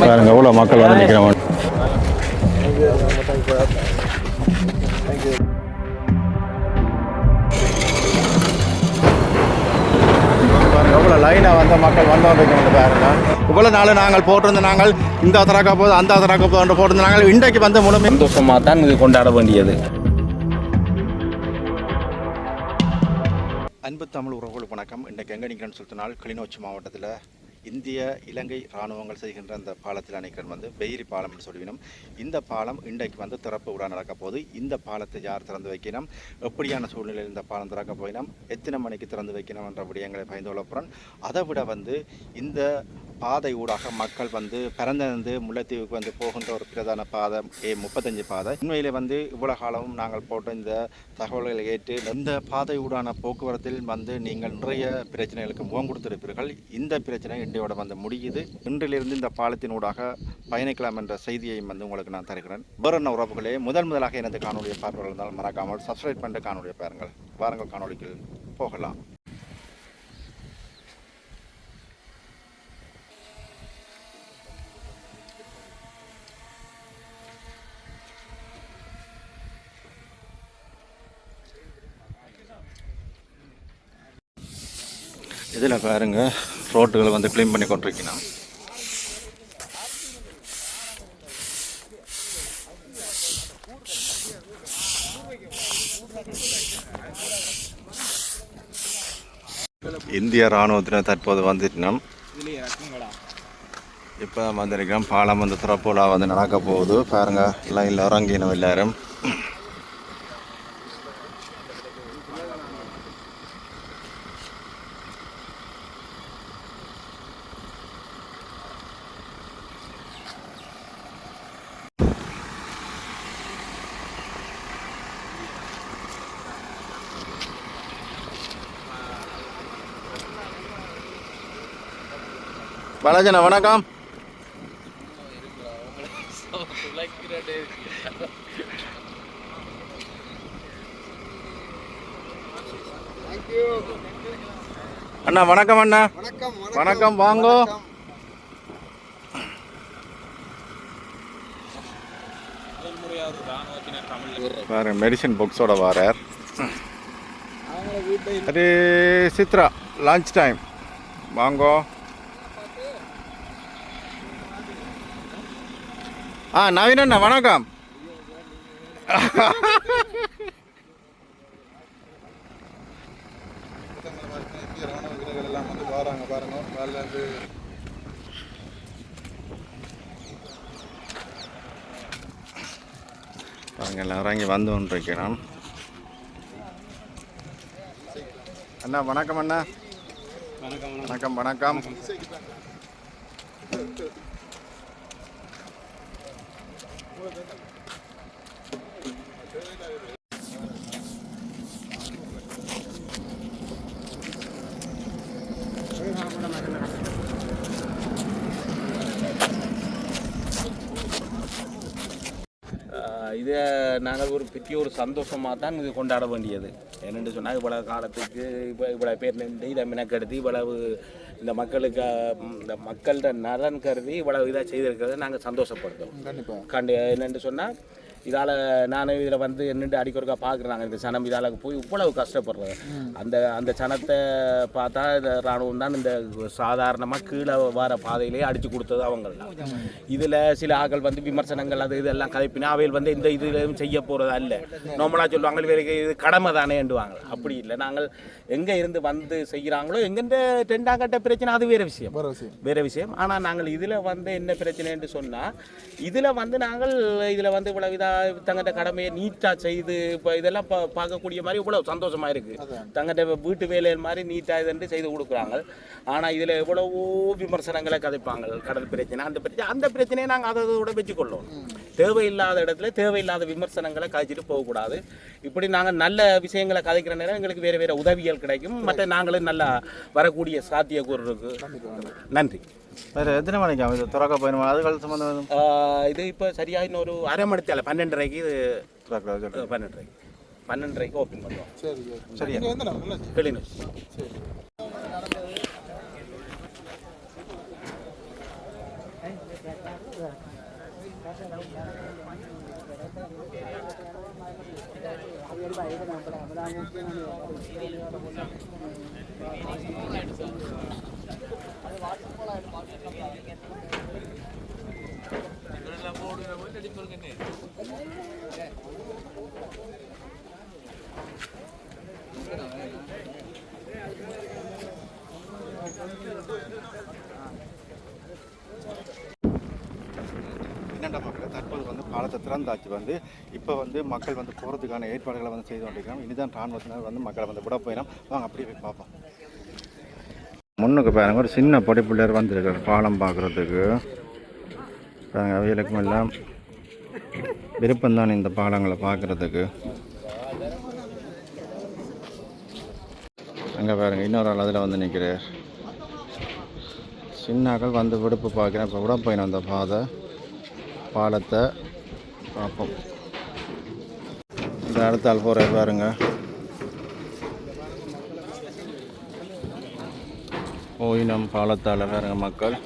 பாருங்க எவ்வளோ மக்கள் வந்து நிற்கிறோம். பாருங்க எவ்வளோ லைனாக வந்த மக்கள் வந்தோம் பாருங்க. இவ்வளோ நாள் நாங்கள் போட்டிருந்த நாங்கள் இந்த தராக்கா போது அந்த தராக்கா போது போட்டிருந்த நாங்கள் இன்றைக்கு வந்து முழுமை சந்தோஷமாக தான் இது கொண்டாட வேண்டியது. அன்பு தமிழ் உறவுகளுக்கு வணக்கம். இன்றைக்கு எங்கே நிற்கிறேன்னு சொல்லிட்டு கிளிநொச்சி மாவட்டத்தில் இந்திய இலங்கை இராணுவங்கள் செய்கின்ற அந்த பாலத்தில் நிற்கிறேன் வந்து பெயிரி பாலம் என்று சொல்லிவினோம். இந்த பாலம் இன்றைக்கு வந்து திறப்பு விழா நடக்க போது. இந்த பாலத்தை யார் திறந்து வைக்கணும், எப்படியான சூழ்நிலையில் இந்த பாலம் திறக்க போயினோம், எத்தனை மணிக்கு திறந்து வைக்கணும் என்ற விடயங்களை பயந்து கொள்ளப்புறன். அதை விட வந்து இந்த பாதை ஊடாக மக்கள் வந்து பிறந்திருந்து முல்லைத்தீவுக்கு வந்து போகின்ற ஒரு பிரதான பாதை A35 பாதை. உண்மையிலே வந்து இவ்வளவு காலமும் நாங்கள் போட்ட இந்த தகவல்களை ஏற்று இந்த பாதை ஊடான போக்குவரத்தில் வந்து நீங்கள் நிறைய பிரச்சனைகளுக்கு முகம் கொடுத்திருப்பீர்கள். இந்த பிரச்சனை இன்றையோட வந்து முடியுது. இன்றிலிருந்து இந்த பாலத்தின் ஊடாக பயணிக்கலாம் என்ற செய்தியையும் வந்து உங்களுக்கு நான் தருகிறேன். வேற உறவுகளே, முதலாக எனது காணொலியை பார்வையாளர் இருந்தால் மறக்காமல் சப்ஸ்கிரைப் பண்ணிட்டு காணொலியை பாருங்கள். வாருங்கள் காணொலிக்கு போகலாம். இதில் பாருங்க ரோட்டுகளை வந்து க்ளீன் பண்ணி கொண்டிருக்கணும். இந்திய இராணுவத்தினர் தற்போது வந்துட்டோம். இப்போ வந்திருக்கோம். பாலம் வந்து திறப்புலா வந்து நடக்க போகுது. பாருங்க லைனில் இறங்கினோம் எல்லாரும். பாலாஜனா வணக்கம். அண்ணா வணக்கம். அண்ணா வணக்கம். வாங்கோ. வேற மெடிசன் புக்ஸோட வாரார். அது சித்ரா லஞ்ச் டைம். வாங்கோ. நவீன் அண்ணா வணக்கம். பாருங்க எல்லாம் இறங்கி வந்து கொண்டிருக்கிறோம். அண்ணா வணக்கம். அண்ணா வணக்கம். வணக்கம். இதை நாங்கள் ஒரு பெரிய ஒரு சந்தோஷமாக தான் இது கொண்டாட வேண்டியது. என்னென்று சொன்னால் இவ்வளவு காலத்துக்கு இவ்வளவு பேர் நின்று இதை மினக்கெடுத்து இவ்வளவு இந்த மக்களுக்கு இந்த மக்கள்கிட்ட நலன் கருதி இவ்வளவு இதாக செய்திருக்கிறத நாங்கள் சந்தோஷப்படுத்தோம். கண்டிப்பாக என்னென்று சொன்னால் இதால் நானும் இதில் வந்து என்னென்று அடிக்கொருக்கா பார்க்குறாங்க. இந்த சனம் இதால் போய் இவ்வளவு கஷ்டப்படுறது. அந்த சனத்தை பார்த்தா இந்த இராணுவம் தான் இந்த சாதாரணமாக கீழே வர பாதையிலேயே அடித்து கொடுத்தது அவங்களாம். இதில் சில ஆக்கள் வந்து விமர்சனங்கள் அது இதெல்லாம் கதைப்பினா அவையில் வந்து இந்த இதுலையும் செய்ய போகிறது அல்ல. நார்மலாக சொல்லுவாங்க இவருக்கு இது கடமை தானே என்றுவாங்க. அப்படி இல்லை. நாங்கள் எங்கே இருந்து வந்து செய்கிறாங்களோ எங்கெந்த ரெண்டாம் கட்ட பிரச்சனை அது வேறு விஷயம். ஆனால் நாங்கள் இதில் வந்து என்ன பிரச்சனை என்று சொன்னால் இதில் வந்து நாங்கள் இதில் வந்து இவ்வளோ இதாக தங்கிட்ட கடமையை நீட்டாக செய்து இப்போ இதெல்லாம் பார்க்கக்கூடிய மாதிரி இவ்வளோ சந்தோஷமாக இருக்குது. தங்கிட்ட வீட்டு வேலைகள் மாதிரி நீட்டாக இதுன்னு செய்து கொடுக்குறாங்க. ஆனால் இதில் எவ்வளவோ விமர்சனங்களை கதைப்பாங்க. கடல் பிரச்சனை அந்த பிரச்சனையை நாங்கள் அதோட வச்சுக்கொள்ளோம். தேவையில்லாத இடத்துல தேவையில்லாத விமர்சனங்களை கதைச்சிட்டு போகக்கூடாது. இப்படி நாங்கள் நல்ல விஷயங்களை கதைக்கிற நேரம் எங்களுக்கு வேறு வேறு உதவிகள் கிடைக்கும். மற்ற நாங்களும் நல்லா வரக்கூடிய சாத்தியக்கூறு இருக்கு. நன்றி. வேறு எத்தனை மணிக்கு இது திறக்க போயிடுமா? அதுகள் சம்மந்தம் இது இப்போ சரியாக இன்னொரு அரை மணி தேவை 12:30க்கு இது 12:30க்கு ஓப்பன் பண்ணுவோம். சரி கிளிநொச்சி. என்னென்ன மக்கள் தற்போது வந்து பாலத்தை திறந்தாச்சு வந்து இப்போ வந்து மக்கள் வந்து போகிறதுக்கான ஏற்பாடுகளை வந்து செய்து கொண்டிருக்கிறோம். இனிதான் இராணுவத்தினர் வந்து மக்களை வந்து விட போயிடும். வாங்க அப்படியே போய் பார்ப்போம். முன்னுக்கு பாருங்க ஒரு சின்ன பொடி பிள்ளையர் வந்துருக்காரு பாலம் பார்க்குறதுக்கு. பாருங்க அவைகளுக்கும் எல்லாம் விருப்பம் தான் இந்த பாலங்களை பார்க்குறதுக்கு. அங்கே பாருங்க இன்னொரு ஆள் அதில் வந்து நிற்கிறார். சின்னாக்கள் வந்து விடுப்பு பார்க்குறேன். இப்போ விட போயிடும் அந்த பாலத்தை பார்ப்போம். இந்த அடுத்த ஆள் போகிற பாருங்க போயினம் பாலத்தால் பாருங்க மக்கள்.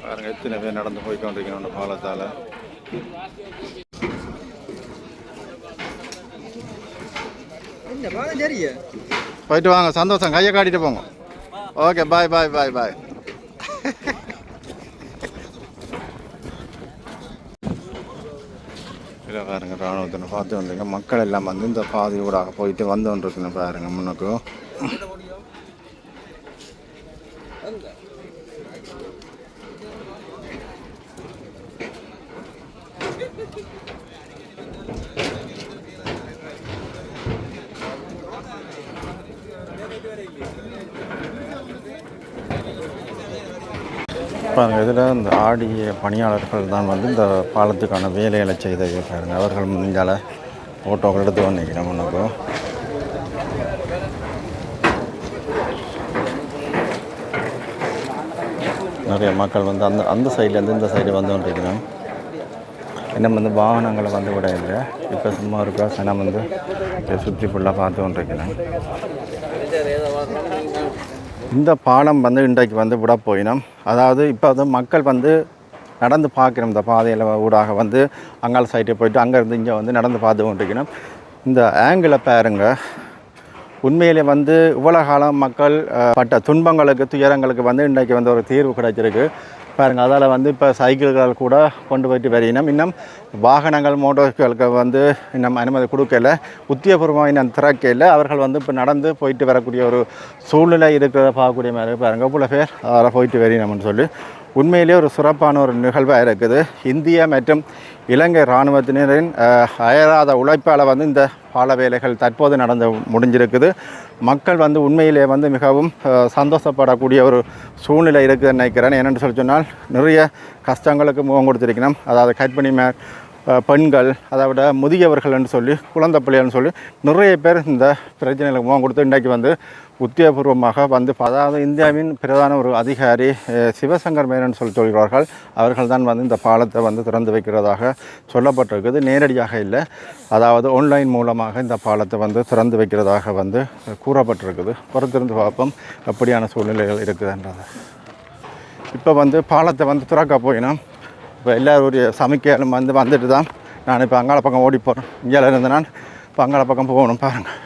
பாருங்க எத்தனை பேர் நடந்து போய்கொண்டிருக்கணும் அந்த பாலத்தால். போயிட்டு வாங்க, சந்தோஷம், கையை காட்டிட்டு போங்க. ஓகே, பாய் பாய் பாய் பாய். இல்லை பாருங்க இராணுவத்தினை பார்த்து வந்தீங்க. மக்கள் எல்லாம் வந்து இந்த பாதையூடாக போயிட்டு வந்து கொண்டிருக்குன்னு பாருங்க முன்னுக்கு. பாருங்க இதில் இந்த ஆடிய பணியாளர்கள் தான் வந்து இந்த பாலத்துக்கான வேலைகளை செய்தது பாருங்க. அவர்கள் முன்னால ஃபோட்டோக்கள் எடுத்து வந்திருக்கிறோம் முன்னுக்கு. நிறைய மக்கள் வந்து அந்த சைட்லேருந்து இந்த சைடு வந்து கொண்டிருக்கிறோம். இன்னும் வந்து வாகனங்களை வந்து விட இல்லை. இப்போ சும்மா இருக்கா சினம் வந்து சுற்றி ஃபுல்லாக பார்த்து கொண்டிருக்கிறேன். இந்த பாலம் வந்து இன்றைக்கு வந்து விட போயினோம். அதாவது இப்போ வந்து மக்கள் வந்து நடந்து பார்க்கணும். இந்த பாதையில் ஊடாக வந்து அங்கால சைட்டை போயிட்டு அங்கேருந்து இங்கே வந்து நடந்து பார்த்து கொண்டிருக்கணும். இந்த ஆங்கிளை பாருங்க. உண்மையிலே வந்து இவ்வளோ காலம் மக்கள் பட்ட துன்பங்களுக்கு துயரங்களுக்கு வந்து இன்றைக்கு வந்து ஒரு தீர்வு கிடைச்சிருக்கு பாருங்கள். அதால் வந்து இப்போ சைக்கிள்கள் கூட கொண்டு போயிட்டு வரையினோம். இன்னும் வாகனங்கள் மோட்டார்களுக்கு வந்து இன்னும் அனுமதி கொடுக்கல, உத்தியபூர்வமாக இன்னும் திறக்கல. அவர்கள் வந்து இப்போ நடந்து போயிட்டு வரக்கூடிய ஒரு சூழ்நிலை இருக்கிறத பார்க்கக்கூடிய மாதிரி பாருங்கள். இவ்வளோ பேர் அதில் போயிட்டு வரையினோம்னு சொல்லி உண்மையிலே ஒரு சிறப்பான ஒரு நிகழ்வாக இருக்குது. இந்திய மற்றும் இலங்கை இராணுவத்தினரின் அயராத உழைப்பால் வந்து இந்த பால வேலைகள் தற்போது நடந்து முடிஞ்சிருக்குது. மக்கள் வந்து உண்மையிலே வந்து மிகவும் சந்தோஷப்படக்கூடிய ஒரு சூழ்நிலை இருக்குதுன்னு நினைக்கிறேன். என்னென்னு சொன்னால் நிறைய கஷ்டங்களுக்கு முகம் கொடுத்துருக்கணும். அதாவது கர்ப்பிணி பெண்கள், அதை விட முதியவர்கள் என்று சொல்லி குழந்தை பிள்ளைகள்னு சொல்லி நிறைய பேர் இந்த பிரச்சனைகளுக்கு முகம் கொடுத்து இன்றைக்கு வந்து உத்தியோகபூர்வமாக வந்து அதாவது இந்தியாவின் பிரதான ஒரு அதிகாரி சிவசங்கர் மேனன் சொல்கிறார்கள். அவர்கள் தான் வந்து இந்த பாலத்தை வந்து திறந்து வைக்கிறதாக சொல்லப்பட்டிருக்குது. நேரடியாக இல்லை, அதாவது ஆன்லைன் மூலமாக இந்த பாலத்தை வந்து திறந்து வைக்கிறதாக வந்து கூறப்பட்டிருக்குது. பொறுத்திருந்து பார்ப்போம் எப்படியான சூழ்நிலைகள் இருக்குதுன்றது. இப்போ வந்து பாலத்தை வந்து திறக்க போயினோம். இப்போ எல்லோருடைய சமைக்கலும் வந்துட்டு தான் நான் இப்போ அங்காள பக்கம் ஓடி போகிறேன். இங்கே இருந்து நான் இப்போ அங்காள பக்கம் போகணும். பாருங்கள்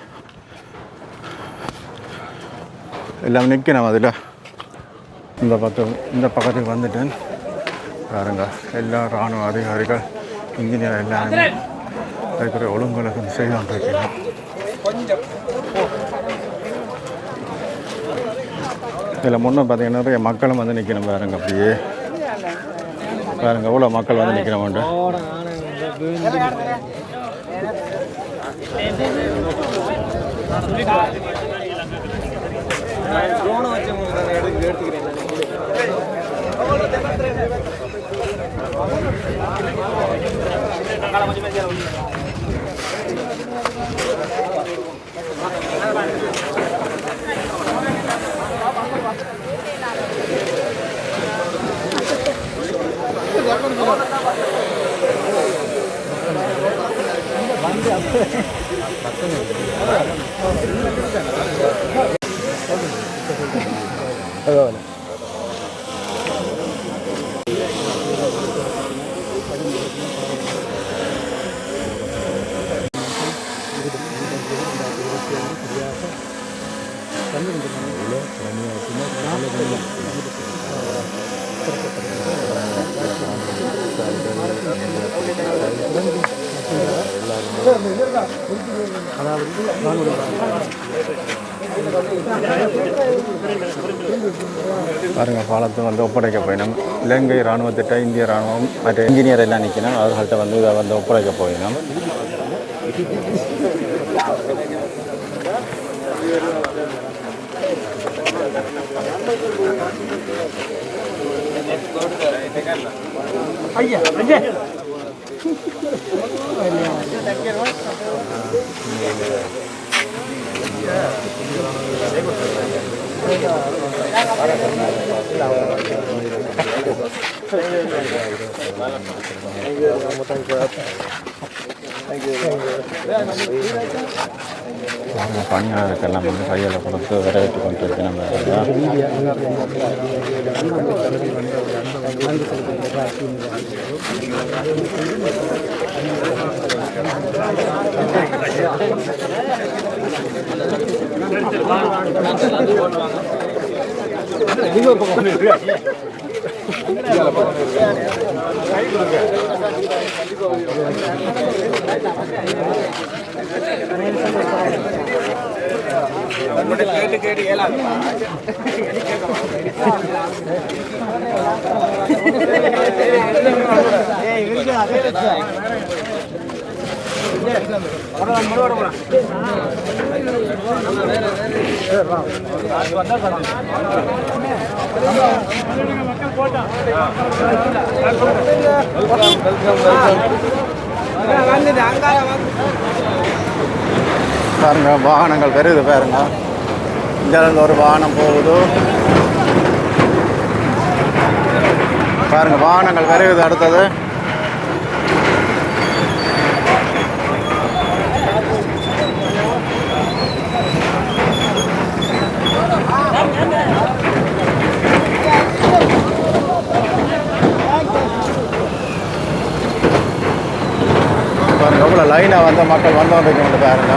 எல்லாம் நிற்கணும். அதில் இந்த பக்கத்துக்கு வந்துட்டேன் பாருங்கள். எல்லா இராணுவ அதிகாரிகள், இன்ஜினியர் எல்லாருமே இருக்கிற ஒழுங்குகளை செய்து கொண்டிருக்கிறோம். இதில் முன்னே பார்த்தீங்கன்னா நிறைய மக்களும் வந்து நிற்கணும் பாருங்கள். அப்படியே பாருங்கள் எவ்வளோ மக்கள் வந்து நிற்கிறோம். பாருங்க, பாலத்தை வந்து ஒப்படைக்க போயினோம். இலங்கை இராணுவத்திட்ட இந்திய இராணுவம் மற்ற இன்ஜினியர் எல்லாம் நிற்கணும். அவர்கள்ட்ட வந்து இதை வந்து ஒப்படைக்க போயினோம். பணியாளருக்கெல்லாம் வந்து கையில் கொடுத்து வரவேற்று கொண்டிருக்கணும். பாருங்க, வாகனங்கள் வருது. பாருங்க, இங்கிருந்து ஒரு வாகனம் போகுது. பாருங்க, வாகனங்கள் வருகுது. அடுத்தது பாருங்க, எவ்வளோ லைனாக வந்து மக்கள் வந்து கொண்டு பாருங்க.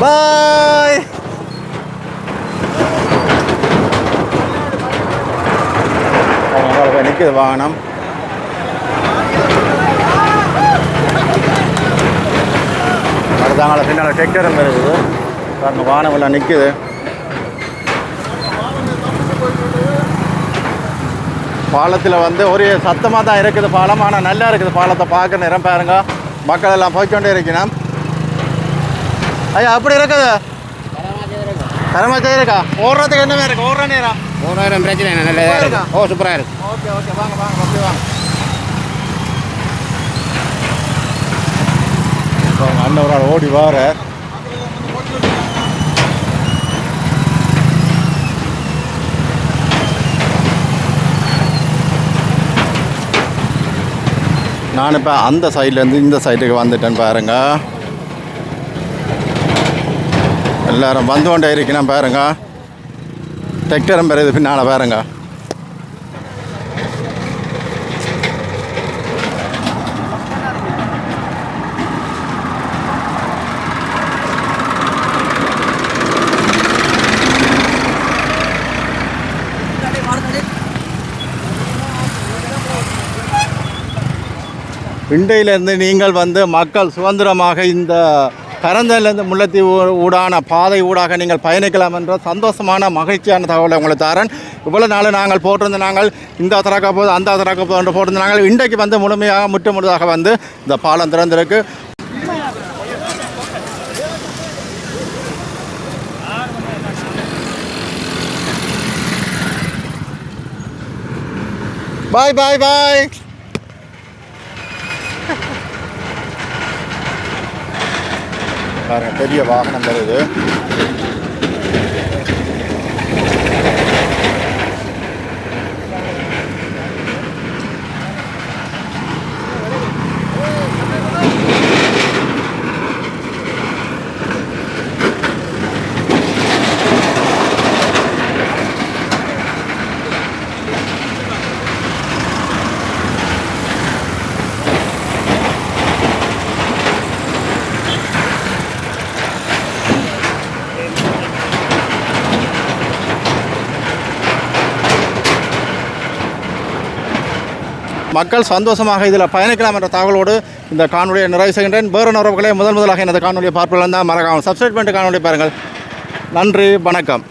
பாய். போய் நிற்குது வாகனம். அடுத்தாங்கள பின்னால் டிராக்டரும் இருக்குது. பாருங்க, வாகனம் எல்லாம் நிற்குது. பாலத்தில் வந்து ஒரே சத்தமாக தான் இருக்குது பாலம். ஆனால் நல்லா இருக்குது பாலத்தை பார்க்க. நேரம் பாருங்க, மக்கள் எல்லாம் போய்கொண்டே இருக்கணும். ஐயா, அப்படி இருக்குது. தரமாச்சே இருக்கா? ஓடுறதுக்கு என்ன இருக்கு? ஓடுற நேரம் பிரச்சனை இல்லை, நல்லதாக இருக்கு. ஓ, சூப்பராக இருக்கு. ஓகே ஓகே, வாங்க வாங்க, அப்படி வாங்க. அண்ணன் ஒரு ஆள் ஓடி வார. நான் இப்போ அந்த சைட்லேருந்து இந்த சைட்டுக்கு வந்துட்டேன். பாருங்க, எல்லாரும் வந்து கொண்டே இருக்கணும். பாருங்க, டிராக்டரும் பெறுது பின்னால். பாருங்க, இண்டையிலிருந்து நீங்கள் வந்து மக்கள் சுதந்திரமாக இந்த பரந்தலேருந்து முல்லைத்தீவு ஊடான பாதை ஊடாக நீங்கள் பயணிக்கலாம் என்ற சந்தோஷமான மகிழ்ச்சியான தகவலை உங்களுக்கு தரேன். இவ்வளோ நாள் நாங்கள் போட்டிருந்த நாங்கள் இந்த திறக்க போது அந்த திறக்க போது என்று போட்டிருந்த நாங்கள் இன்றைக்கு வந்து முழுமையாக முற்றுமுழுதாக வந்து இந்த பாலம் திறந்திருக்கு. பாய் பாய் பாய். பாருங்க, பெரிய வாகனம் வருது. மக்கள் சந்தோஷமாக இதில் பயணிக்கலாம் என்ற தகவலோடு இந்த காணொலியை நிறைவு செய்கின்றேன். வேறு உறவுகளே முதலாக இந்த காணொலியை பார்ப்பதில் தான் மறக்காமல் சப்ஸ்கிரைப் பண்ணிட்டு காணொலி பாருங்கள். நன்றி, வணக்கம்.